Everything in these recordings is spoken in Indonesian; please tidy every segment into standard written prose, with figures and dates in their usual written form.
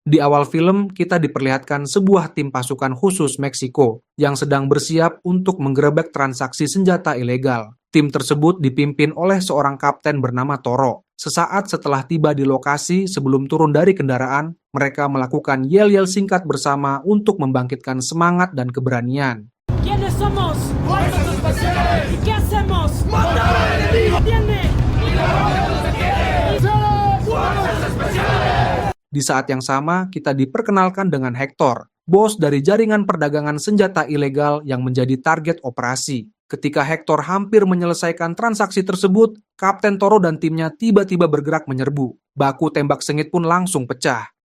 Di awal film, kita diperlihatkan sebuah tim pasukan khusus Meksiko yang sedang bersiap untuk menggerebek transaksi senjata ilegal. Tim tersebut dipimpin oleh seorang kapten bernama Toro. Sesaat setelah tiba di lokasi, sebelum turun dari kendaraan, mereka melakukan yel-yel singkat bersama untuk membangkitkan semangat dan keberanian. ¿Quiénes somos? ¡Fuerzas Especiales! ¿Y qué hacemos? ¡Matar al enemigo! ¡Atiende! ¡Fuerzas Especiales! Di saat yang sama, kita diperkenalkan dengan Hector, bos dari jaringan perdagangan senjata ilegal yang menjadi target operasi. Ketika Hector hampir menyelesaikan transaksi tersebut, Kapten Toro dan timnya tiba-tiba bergerak menyerbu. Baku tembak sengit pun langsung pecah.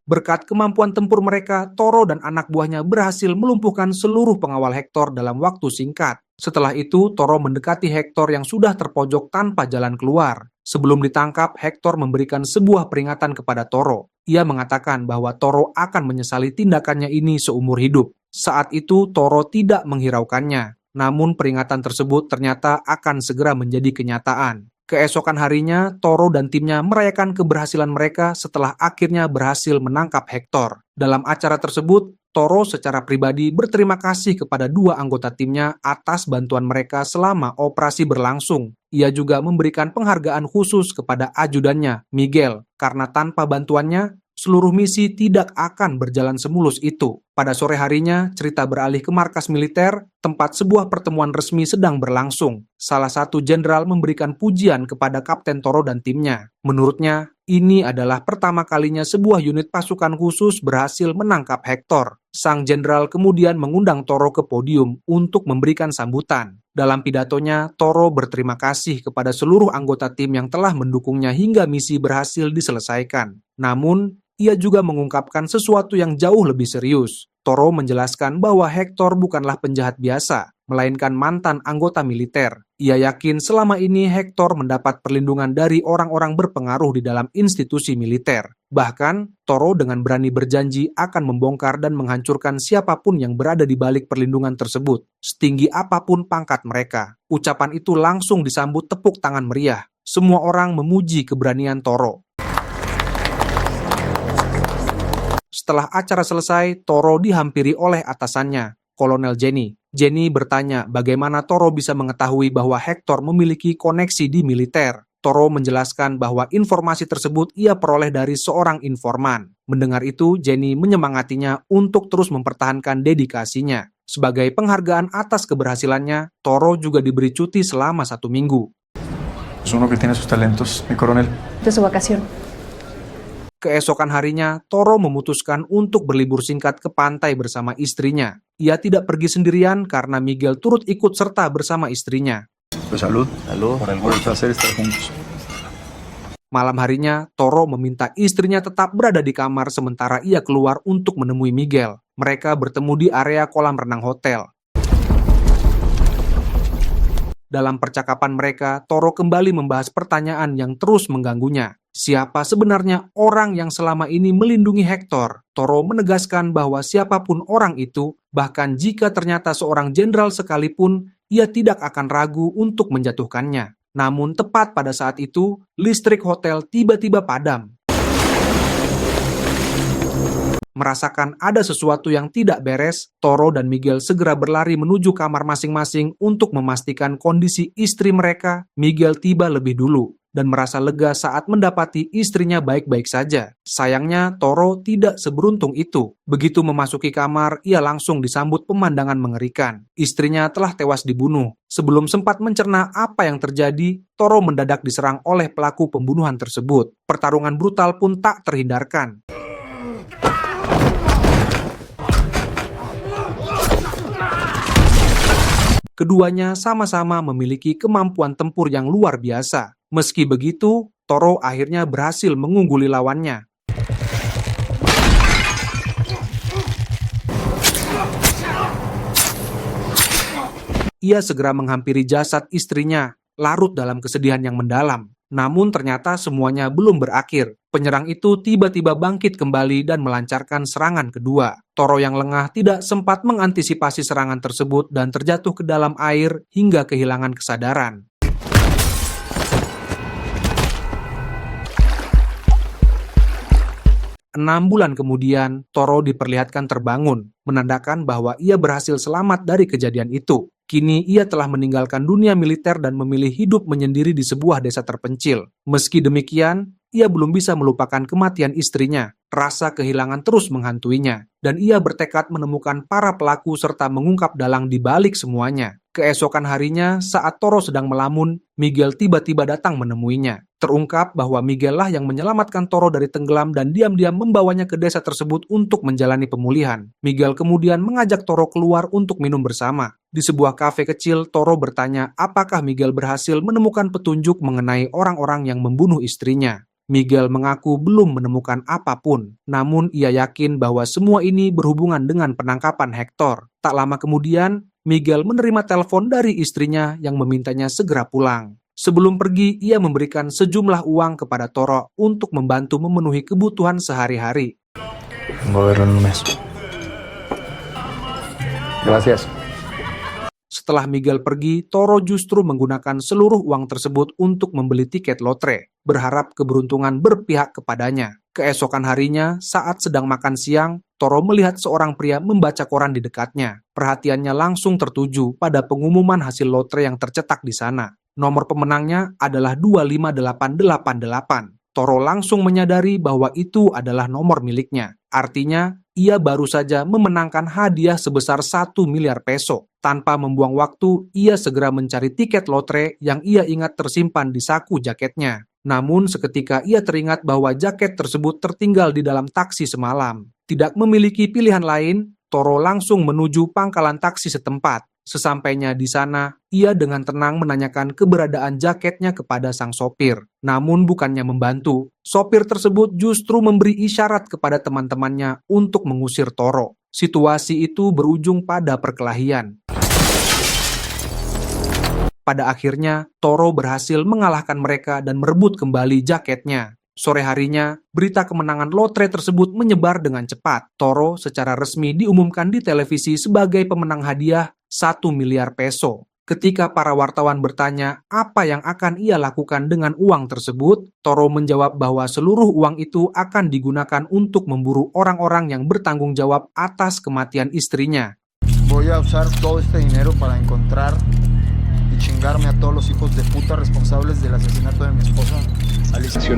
Berkat kemampuan tempur mereka, Toro dan anak buahnya berhasil melumpuhkan seluruh pengawal Hector dalam waktu singkat. Setelah itu, Toro mendekati Hector yang sudah terpojok tanpa jalan keluar. Sebelum ditangkap, Hector memberikan sebuah peringatan kepada Toro. Ia mengatakan bahwa Toro akan menyesali tindakannya ini seumur hidup. Saat itu, Toro tidak menghiraukannya. Namun peringatan tersebut ternyata akan segera menjadi kenyataan. Keesokan harinya, Toro dan timnya merayakan keberhasilan mereka setelah akhirnya berhasil menangkap Hector. Dalam acara tersebut, Toro secara pribadi berterima kasih kepada dua anggota timnya atas bantuan mereka selama operasi berlangsung. Ia juga memberikan penghargaan khusus kepada ajudannya, Miguel, karena tanpa bantuannya, seluruh misi tidak akan berjalan semulus itu. Pada sore harinya, cerita beralih ke markas militer, tempat sebuah pertemuan resmi sedang berlangsung. Salah satu jenderal memberikan pujian kepada Kapten Toro dan timnya. Menurutnya, ini adalah pertama kalinya sebuah unit pasukan khusus berhasil menangkap Hector. Sang jenderal kemudian mengundang Toro ke podium untuk memberikan sambutan. Dalam pidatonya, Toro berterima kasih kepada seluruh anggota tim yang telah mendukungnya hingga misi berhasil diselesaikan. Namun, ia juga mengungkapkan sesuatu yang jauh lebih serius. Toro menjelaskan bahwa Hector bukanlah penjahat biasa, melainkan mantan anggota militer. Ia yakin selama ini Hector mendapat perlindungan dari orang-orang berpengaruh di dalam institusi militer. Bahkan, Toro dengan berani berjanji akan membongkar dan menghancurkan siapapun yang berada di balik perlindungan tersebut, setinggi apapun pangkat mereka. Ucapan itu langsung disambut tepuk tangan meriah. Semua orang memuji keberanian Toro. Setelah acara selesai, Toro dihampiri oleh atasannya, Kolonel Jenny. Jenny bertanya bagaimana Toro bisa mengetahui bahwa Hector memiliki koneksi di militer. Toro menjelaskan bahwa informasi tersebut ia peroleh dari seorang informan. Mendengar itu, Jenny menyemangatinya untuk terus mempertahankan dedikasinya. Sebagai penghargaan atas keberhasilannya, Toro juga diberi cuti selama 1 minggu. Es uno que tiene sus talentos, mi coronel. De su vacación. Keesokan harinya, Toro memutuskan untuk berlibur singkat ke pantai bersama istrinya. Ia tidak pergi sendirian karena Miguel turut ikut serta bersama istrinya. Salud. Salud. Por el placer estar juntos. Malam harinya, Toro meminta istrinya tetap berada di kamar sementara ia keluar untuk menemui Miguel. Mereka bertemu di area kolam renang hotel. Dalam percakapan mereka, Toro kembali membahas pertanyaan yang terus mengganggunya. Siapa sebenarnya orang yang selama ini melindungi Hector? Toro menegaskan bahwa siapapun orang itu, bahkan jika ternyata seorang jenderal sekalipun, ia tidak akan ragu untuk menjatuhkannya. Namun tepat pada saat itu, listrik hotel tiba-tiba padam. Merasakan ada sesuatu yang tidak beres, Toro dan Miguel segera berlari menuju kamar masing-masing untuk memastikan kondisi istri mereka. Miguel tiba lebih dulu dan merasa lega saat mendapati istrinya baik-baik saja. Sayangnya, Toro tidak seberuntung itu. Begitu memasuki kamar, ia langsung disambut pemandangan mengerikan. Istrinya telah tewas dibunuh. Sebelum sempat mencerna apa yang terjadi, Toro mendadak diserang oleh pelaku pembunuhan tersebut. Pertarungan brutal pun tak terhindarkan. Keduanya sama-sama memiliki kemampuan tempur yang luar biasa. Meski begitu, Toro akhirnya berhasil mengungguli lawannya. Ia segera menghampiri jasad istrinya, larut dalam kesedihan yang mendalam. Namun ternyata semuanya belum berakhir. Penyerang itu tiba-tiba bangkit kembali dan melancarkan serangan kedua. Toro yang lengah tidak sempat mengantisipasi serangan tersebut dan terjatuh ke dalam air hingga kehilangan kesadaran. 6 bulan kemudian, Toro diperlihatkan terbangun, menandakan bahwa ia berhasil selamat dari kejadian itu. Kini ia telah meninggalkan dunia militer dan memilih hidup menyendiri di sebuah desa terpencil. Meski demikian, ia belum bisa melupakan kematian istrinya. Rasa kehilangan terus menghantuinya, dan ia bertekad menemukan para pelaku serta mengungkap dalang di balik semuanya. Keesokan harinya, saat Toro sedang melamun, Miguel tiba-tiba datang menemuinya. Terungkap bahwa Miguel lah yang menyelamatkan Toro dari tenggelam dan diam-diam membawanya ke desa tersebut untuk menjalani pemulihan. Miguel kemudian mengajak Toro keluar untuk minum bersama. Di sebuah kafe kecil, Toro bertanya apakah Miguel berhasil menemukan petunjuk mengenai orang-orang yang membunuh istrinya. Miguel mengaku belum menemukan apapun, namun ia yakin bahwa semua ini berhubungan dengan penangkapan Hector. Tak lama kemudian, Miguel menerima telepon dari istrinya yang memintanya segera pulang. Sebelum pergi, ia memberikan sejumlah uang kepada Toro untuk membantu memenuhi kebutuhan sehari-hari. Vengo a verlo en un mes. Gracias. Setelah Miguel pergi, Toro justru menggunakan seluruh uang tersebut untuk membeli tiket lotre, berharap keberuntungan berpihak kepadanya. Keesokan harinya, saat sedang makan siang, Toro melihat seorang pria membaca koran di dekatnya. Perhatiannya langsung tertuju pada pengumuman hasil lotre yang tercetak di sana. Nomor pemenangnya adalah 25888. Toro langsung menyadari bahwa itu adalah nomor miliknya. Artinya, ia baru saja memenangkan hadiah sebesar 1 miliar peso. Tanpa membuang waktu, ia segera mencari tiket lotre yang ia ingat tersimpan di saku jaketnya. Namun seketika ia teringat bahwa jaket tersebut tertinggal di dalam taksi semalam. Tidak memiliki pilihan lain, Toro langsung menuju pangkalan taksi setempat. Sesampainya di sana, ia dengan tenang menanyakan keberadaan jaketnya kepada sang sopir. Namun bukannya membantu, sopir tersebut justru memberi isyarat kepada teman-temannya untuk mengusir Toro. Situasi itu berujung pada perkelahian. Pada akhirnya, Toro berhasil mengalahkan mereka dan merebut kembali jaketnya. Sore harinya, berita kemenangan lotre tersebut menyebar dengan cepat. Toro secara resmi diumumkan di televisi sebagai pemenang hadiah 1 miliar peso. Ketika para wartawan bertanya apa yang akan ia lakukan dengan uang tersebut, Toro menjawab bahwa seluruh uang itu akan digunakan untuk memburu orang-orang yang bertanggung jawab atas kematian istrinya. Voy a usar todo este dinero para encontrar y chingarme a todos los hijos de puta responsables del asesinato de mi esposa, Alicia.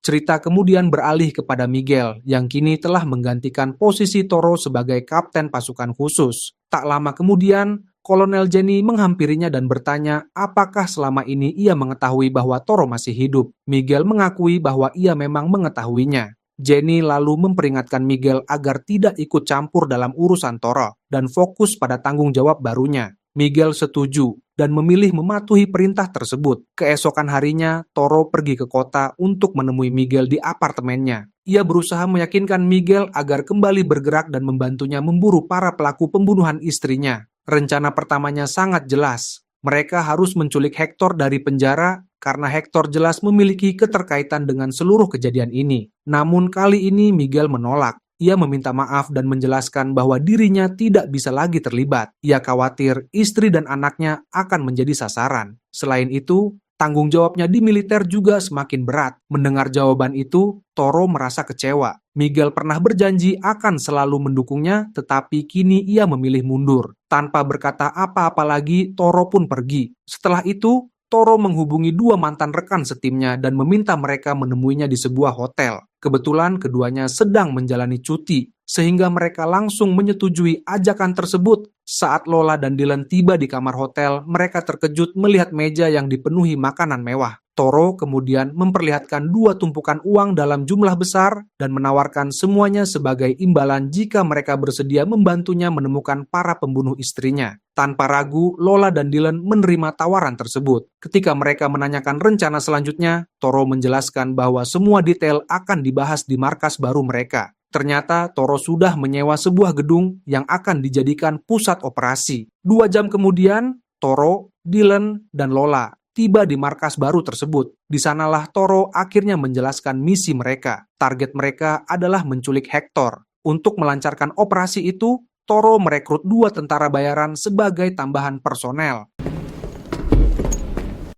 Cerita kemudian beralih kepada Miguel, yang kini telah menggantikan posisi Toro sebagai kapten pasukan khusus. Tak lama kemudian, Kolonel Jenny menghampirinya dan bertanya apakah selama ini ia mengetahui bahwa Toro masih hidup. Miguel mengakui bahwa ia memang mengetahuinya. Jenny lalu memperingatkan Miguel agar tidak ikut campur dalam urusan Toro dan fokus pada tanggung jawab barunya. Miguel setuju dan memilih mematuhi perintah tersebut. Keesokan harinya, Toro pergi ke kota untuk menemui Miguel di apartemennya. Ia berusaha meyakinkan Miguel agar kembali bergerak dan membantunya memburu para pelaku pembunuhan istrinya. Rencana pertamanya sangat jelas. Mereka harus menculik Hector dari penjara karena Hector jelas memiliki keterkaitan dengan seluruh kejadian ini. Namun kali ini Miguel menolak. Ia meminta maaf dan menjelaskan bahwa dirinya tidak bisa lagi terlibat. Ia khawatir istri dan anaknya akan menjadi sasaran. Selain itu, tanggung jawabnya di militer juga semakin berat. Mendengar jawaban itu, Toro merasa kecewa. Miguel pernah berjanji akan selalu mendukungnya, tetapi kini ia memilih mundur. Tanpa berkata apa-apa lagi, Toro pun pergi. Setelah itu, Toro menghubungi 2 mantan rekan setimnya dan meminta mereka menemuinya di sebuah hotel. Kebetulan keduanya sedang menjalani cuti, sehingga mereka langsung menyetujui ajakan tersebut. Saat Lola dan Dylan tiba di kamar hotel, mereka terkejut melihat meja yang dipenuhi makanan mewah. Toro kemudian memperlihatkan 2 tumpukan uang dalam jumlah besar dan menawarkan semuanya sebagai imbalan jika mereka bersedia membantunya menemukan para pembunuh istrinya. Tanpa ragu, Lola dan Dylan menerima tawaran tersebut. Ketika mereka menanyakan rencana selanjutnya, Toro menjelaskan bahwa semua detail akan dibahas di markas baru mereka. Ternyata Toro sudah menyewa sebuah gedung yang akan dijadikan pusat operasi. 2 jam kemudian, Toro, Dylan, dan Lola tiba di markas baru tersebut. Di sanalah Toro akhirnya menjelaskan misi mereka. Target mereka adalah menculik Hector. Untuk melancarkan operasi itu, Toro merekrut 2 tentara bayaran sebagai tambahan personel.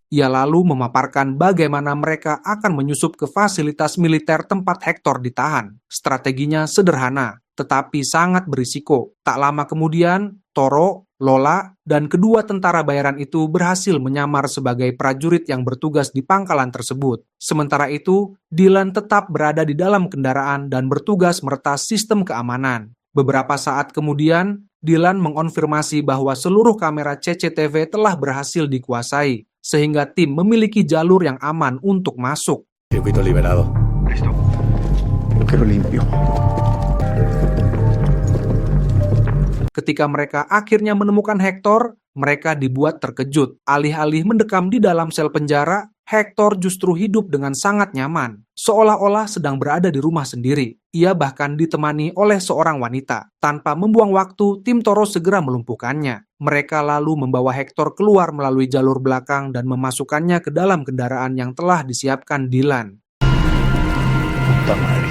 Ia lalu memaparkan bagaimana mereka akan menyusup ke fasilitas militer tempat Hector ditahan. Strateginya sederhana, tetapi sangat berisiko. Tak lama kemudian, Toro, Lola, dan kedua tentara bayaran itu berhasil menyamar sebagai prajurit yang bertugas di pangkalan tersebut. Sementara itu, Dylan tetap berada di dalam kendaraan dan bertugas meretas sistem keamanan. Beberapa saat kemudian, Dylan mengonfirmasi bahwa seluruh kamera CCTV telah berhasil dikuasai, sehingga tim memiliki jalur yang aman untuk masuk. Circuito liberado. Listo. Yo quiero limpio. Ketika mereka akhirnya menemukan Hector, mereka dibuat terkejut. Alih-alih mendekam di dalam sel penjara, Hector justru hidup dengan sangat nyaman, seolah-olah sedang berada di rumah sendiri. Ia bahkan ditemani oleh seorang wanita. Tanpa membuang waktu, tim Toro segera melumpuhkannya. Mereka lalu membawa Hector keluar melalui jalur belakang dan memasukkannya ke dalam kendaraan yang telah disiapkan Dylan. Puta madre.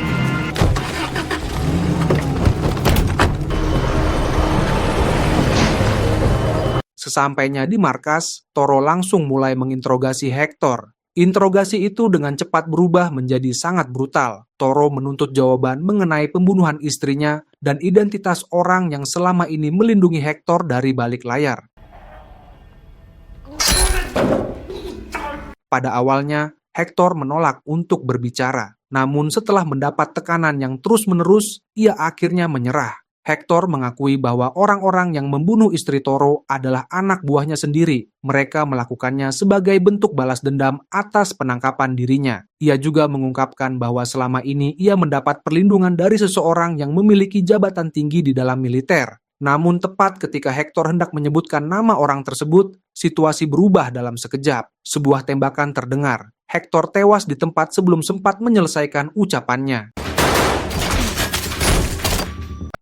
Sesampainya di markas, Toro langsung mulai menginterogasi Hector. Interogasi itu dengan cepat berubah menjadi sangat brutal. Toro menuntut jawaban mengenai pembunuhan istrinya dan identitas orang yang selama ini melindungi Hector dari balik layar. Pada awalnya, Hector menolak untuk berbicara. Namun setelah mendapat tekanan yang terus-menerus, ia akhirnya menyerah. Hector mengakui bahwa orang-orang yang membunuh istri Toro adalah anak buahnya sendiri. Mereka melakukannya sebagai bentuk balas dendam atas penangkapan dirinya. Ia juga mengungkapkan bahwa selama ini ia mendapat perlindungan dari seseorang yang memiliki jabatan tinggi di dalam militer. Namun tepat ketika Hector hendak menyebutkan nama orang tersebut, situasi berubah dalam sekejap. Sebuah tembakan terdengar. Hector tewas di tempat sebelum sempat menyelesaikan ucapannya.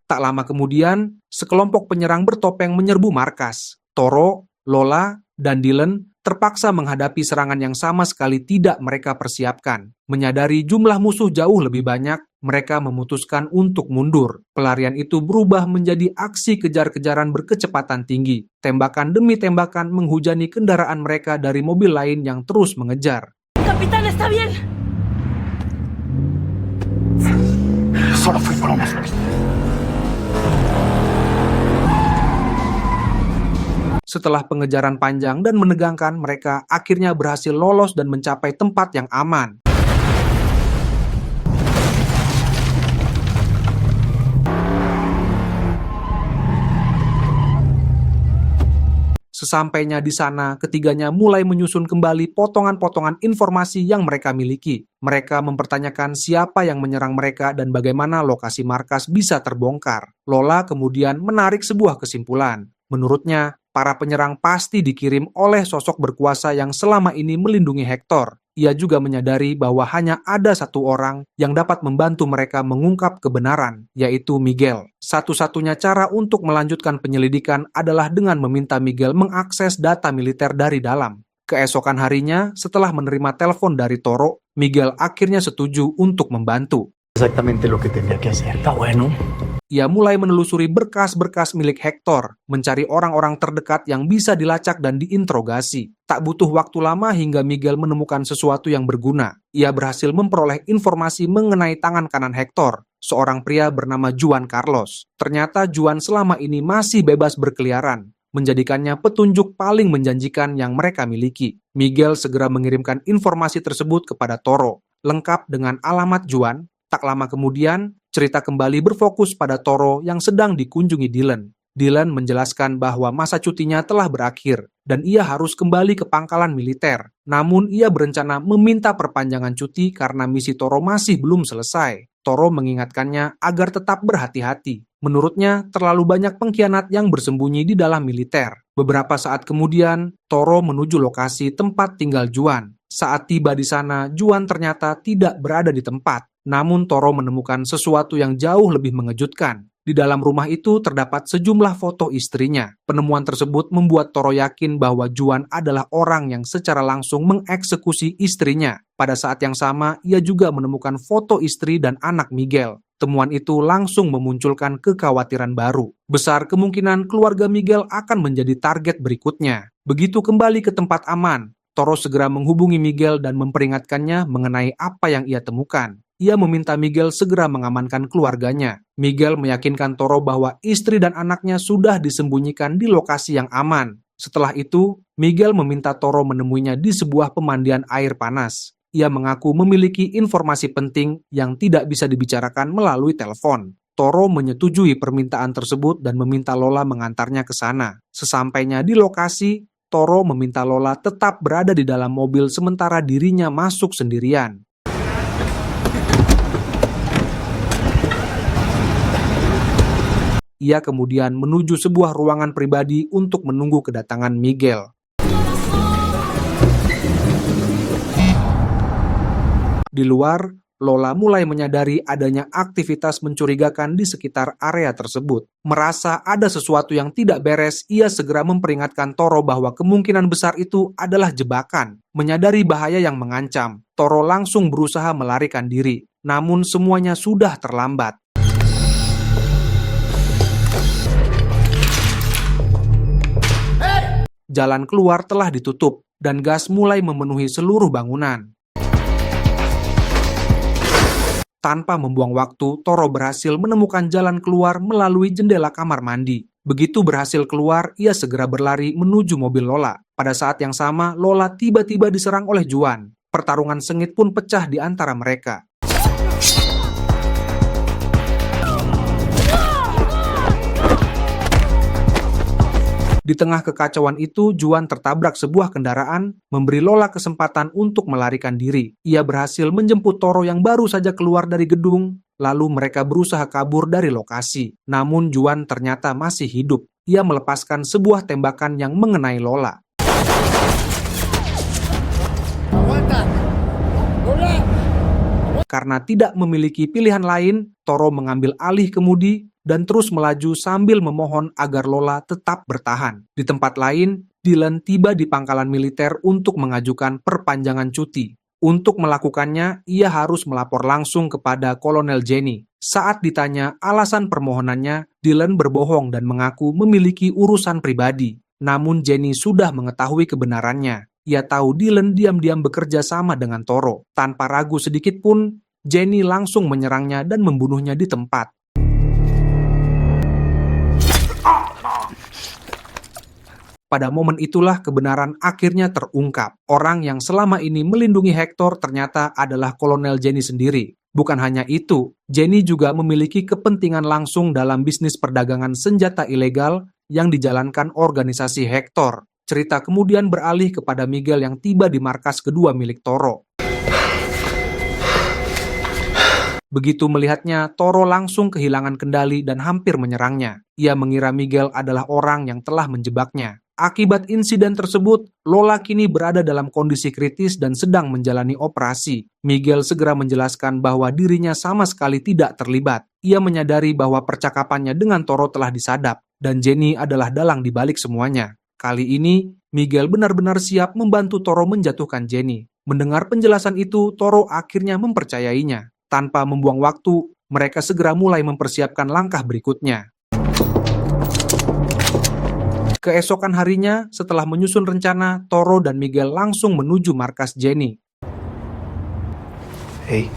Tak lama kemudian, sekelompok penyerang bertopeng menyerbu markas. Toro, Lola, dan Dylan terpaksa menghadapi serangan yang sama sekali tidak mereka persiapkan. Menyadari jumlah musuh jauh lebih banyak, mereka memutuskan untuk mundur. Pelarian itu berubah menjadi aksi kejar-kejaran berkecepatan tinggi. Tembakan demi tembakan menghujani kendaraan mereka dari mobil lain yang terus mengejar. Capitán, ¿está bien? Solo fui por unas flores. Setelah pengejaran panjang dan menegangkan, mereka akhirnya berhasil lolos dan mencapai tempat yang aman. Sesampainya di sana, ketiganya mulai menyusun kembali potongan-potongan informasi yang mereka miliki. Mereka mempertanyakan siapa yang menyerang mereka dan bagaimana lokasi markas bisa terbongkar. Lola kemudian menarik sebuah kesimpulan. Menurutnya, para penyerang pasti dikirim oleh sosok berkuasa yang selama ini melindungi Hector. Ia juga menyadari bahwa hanya ada satu orang yang dapat membantu mereka mengungkap kebenaran, yaitu Miguel. Satu-satunya cara untuk melanjutkan penyelidikan adalah dengan meminta Miguel mengakses data militer dari dalam. Keesokan harinya, setelah menerima telepon dari Toro, Miguel akhirnya setuju untuk membantu. Exactamente lo que tenía que hacer. Está bueno. Ia mulai menelusuri berkas-berkas milik Hector, mencari orang-orang terdekat yang bisa dilacak dan diinterogasi. Tak butuh waktu lama hingga Miguel menemukan sesuatu yang berguna. Ia berhasil memperoleh informasi mengenai tangan kanan Hector, seorang pria bernama Juan Carlos. Ternyata Juan selama ini masih bebas berkeliaran, menjadikannya petunjuk paling menjanjikan yang mereka miliki. Miguel segera mengirimkan informasi tersebut kepada Toro, lengkap dengan alamat Juan. Tak lama kemudian, cerita kembali berfokus pada Toro yang sedang dikunjungi Dylan. Dylan menjelaskan bahwa masa cutinya telah berakhir dan ia harus kembali ke pangkalan militer. Namun ia berencana meminta perpanjangan cuti karena misi Toro masih belum selesai. Toro mengingatkannya agar tetap berhati-hati. Menurutnya, terlalu banyak pengkhianat yang bersembunyi di dalam militer. Beberapa saat kemudian, Toro menuju lokasi tempat tinggal Juan. Saat tiba di sana, Juan ternyata tidak berada di tempat. Namun Toro menemukan sesuatu yang jauh lebih mengejutkan. Di dalam rumah itu terdapat sejumlah foto istrinya. Penemuan tersebut membuat Toro yakin bahwa Juan adalah orang yang secara langsung mengeksekusi istrinya. Pada saat yang sama, ia juga menemukan foto istri dan anak Miguel. Temuan itu langsung memunculkan kekhawatiran baru. Besar kemungkinan keluarga Miguel akan menjadi target berikutnya. Begitu kembali ke tempat aman, Toro segera menghubungi Miguel dan memperingatkannya mengenai apa yang ia temukan. Ia meminta Miguel segera mengamankan keluarganya. Miguel meyakinkan Toro bahwa istri dan anaknya sudah disembunyikan di lokasi yang aman. Setelah itu, Miguel meminta Toro menemuinya di sebuah pemandian air panas. Ia mengaku memiliki informasi penting yang tidak bisa dibicarakan melalui telepon. Toro menyetujui permintaan tersebut dan meminta Lola mengantarnya ke sana. Sesampainya di lokasi, Toro meminta Lola tetap berada di dalam mobil sementara dirinya masuk sendirian. Ia kemudian menuju sebuah ruangan pribadi untuk menunggu kedatangan Miguel. Di luar, Lola mulai menyadari adanya aktivitas mencurigakan di sekitar area tersebut. Merasa ada sesuatu yang tidak beres, ia segera memperingatkan Toro bahwa kemungkinan besar itu adalah jebakan. Menyadari bahaya yang mengancam, Toro langsung berusaha melarikan diri. Namun semuanya sudah terlambat. Jalan keluar telah ditutup, dan gas mulai memenuhi seluruh bangunan. Tanpa membuang waktu, Toro berhasil menemukan jalan keluar melalui jendela kamar mandi. Begitu berhasil keluar, ia segera berlari menuju mobil Lola. Pada saat yang sama, Lola tiba-tiba diserang oleh Juan. Pertarungan sengit pun pecah di antara mereka. Di tengah kekacauan itu, Juan tertabrak sebuah kendaraan, memberi Lola kesempatan untuk melarikan diri. Ia berhasil menjemput Toro yang baru saja keluar dari gedung, lalu mereka berusaha kabur dari lokasi. Namun Juan ternyata masih hidup. Ia melepaskan sebuah tembakan yang mengenai Lola. Karena tidak memiliki pilihan lain, Toro mengambil alih kemudi dan terus melaju sambil memohon agar Lola tetap bertahan. Di tempat lain, Dylan tiba di pangkalan militer untuk mengajukan perpanjangan cuti. Untuk melakukannya, ia harus melapor langsung kepada Kolonel Jenny. Saat ditanya alasan permohonannya, Dylan berbohong dan mengaku memiliki urusan pribadi. Namun Jenny sudah mengetahui kebenarannya. Ia tahu Dylan diam-diam bekerja sama dengan Toro. Tanpa ragu sedikit pun, Jenny langsung menyerangnya dan membunuhnya di tempat. Pada momen itulah kebenaran akhirnya terungkap. Orang yang selama ini melindungi Hector ternyata adalah Kolonel Jenny sendiri. Bukan hanya itu, Jenny juga memiliki kepentingan langsung dalam bisnis perdagangan senjata ilegal yang dijalankan organisasi Hector. Cerita kemudian beralih kepada Miguel yang tiba di markas kedua milik Toro. Begitu melihatnya, Toro langsung kehilangan kendali dan hampir menyerangnya. Ia mengira Miguel adalah orang yang telah menjebaknya. Akibat insiden tersebut, Lola kini berada dalam kondisi kritis dan sedang menjalani operasi. Miguel segera menjelaskan bahwa dirinya sama sekali tidak terlibat. Ia menyadari bahwa percakapannya dengan Toro telah disadap, dan Jenny adalah dalang di balik semuanya. Kali ini, Miguel benar-benar siap membantu Toro menjatuhkan Jenny. Mendengar penjelasan itu, Toro akhirnya mempercayainya. Tanpa membuang waktu, mereka segera mulai mempersiapkan langkah berikutnya. Keesokan harinya, setelah menyusun rencana, Toro dan Miguel langsung menuju markas Jenny. Hey,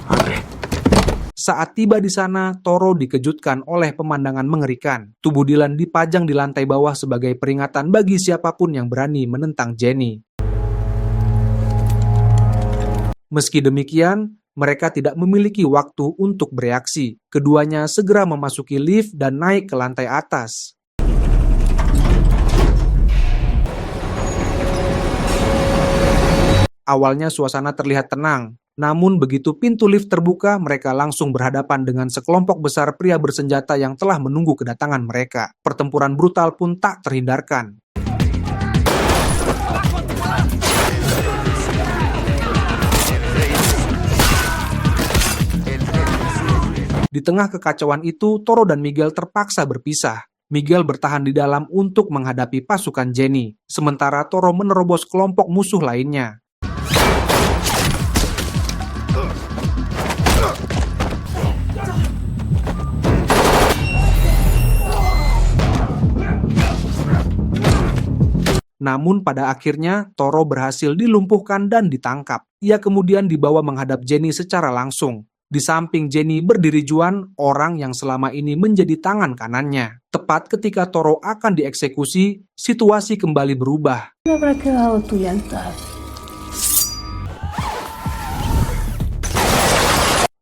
Andre. Saat tiba di sana, Toro dikejutkan oleh pemandangan mengerikan. Tubuh Dylan dipajang di lantai bawah sebagai peringatan bagi siapapun yang berani menentang Jenny. Meski demikian, mereka tidak memiliki waktu untuk bereaksi. Keduanya segera memasuki lift dan naik ke lantai atas. Awalnya suasana terlihat tenang, namun begitu pintu lift terbuka, mereka langsung berhadapan dengan sekelompok besar pria bersenjata yang telah menunggu kedatangan mereka. Pertempuran brutal pun tak terhindarkan. Di tengah kekacauan itu, Toro dan Miguel terpaksa berpisah. Miguel bertahan di dalam untuk menghadapi pasukan Jenny, sementara Toro menerobos kelompok musuh lainnya. Namun pada akhirnya Toro berhasil dilumpuhkan dan ditangkap. Ia kemudian dibawa menghadap Jenny secara langsung. Di samping Jenny berdiri Juan, orang yang selama ini menjadi tangan kanannya. Tepat ketika Toro akan dieksekusi, situasi kembali berubah. Me habrá quedado tu lealtad.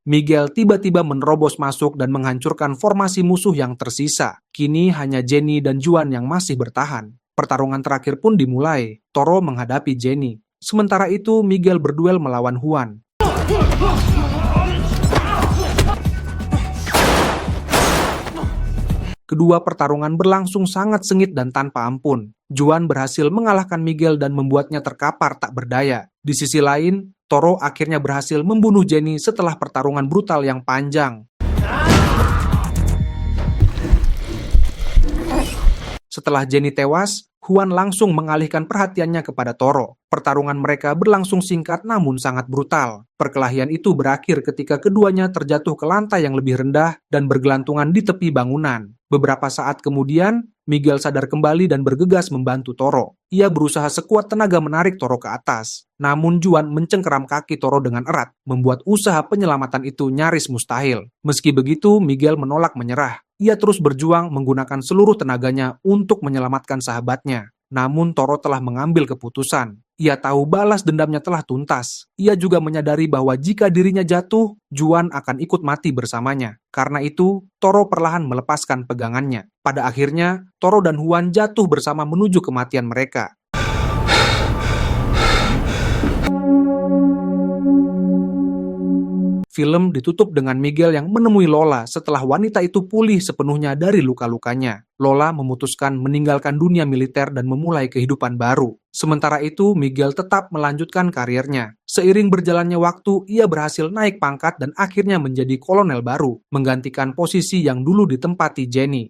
Miguel tiba-tiba menerobos masuk dan menghancurkan formasi musuh yang tersisa. Kini hanya Jenny dan Juan yang masih bertahan. Pertarungan terakhir pun dimulai. Toro menghadapi Jenny. Sementara itu, Miguel berduel melawan Juan. Kedua pertarungan berlangsung sangat sengit dan tanpa ampun. Juan berhasil mengalahkan Miguel dan membuatnya terkapar tak berdaya. Di sisi lain, Toro akhirnya berhasil membunuh Jenny setelah pertarungan brutal yang panjang. Setelah Jenny tewas, Juan langsung mengalihkan perhatiannya kepada Toro. Pertarungan mereka berlangsung singkat namun sangat brutal. Perkelahian itu berakhir ketika keduanya terjatuh ke lantai yang lebih rendah dan bergelantungan di tepi bangunan. Beberapa saat kemudian, Miguel sadar kembali dan bergegas membantu Toro. Ia berusaha sekuat tenaga menarik Toro ke atas. Namun Juan mencengkeram kaki Toro dengan erat, membuat usaha penyelamatan itu nyaris mustahil. Meski begitu, Miguel menolak menyerah. Ia terus berjuang menggunakan seluruh tenaganya untuk menyelamatkan sahabatnya. Namun Toro telah mengambil keputusan. Ia tahu balas dendamnya telah tuntas. Ia juga menyadari bahwa jika dirinya jatuh, Juan akan ikut mati bersamanya. Karena itu, Toro perlahan melepaskan pegangannya. Pada akhirnya, Toro dan Juan jatuh bersama menuju kematian mereka. Film ditutup dengan Miguel yang menemui Lola setelah wanita itu pulih sepenuhnya dari luka-lukanya. Lola memutuskan meninggalkan dunia militer dan memulai kehidupan baru. Sementara itu, Miguel tetap melanjutkan karirnya. Seiring berjalannya waktu, ia berhasil naik pangkat dan akhirnya menjadi kolonel baru, menggantikan posisi yang dulu ditempati Jenny.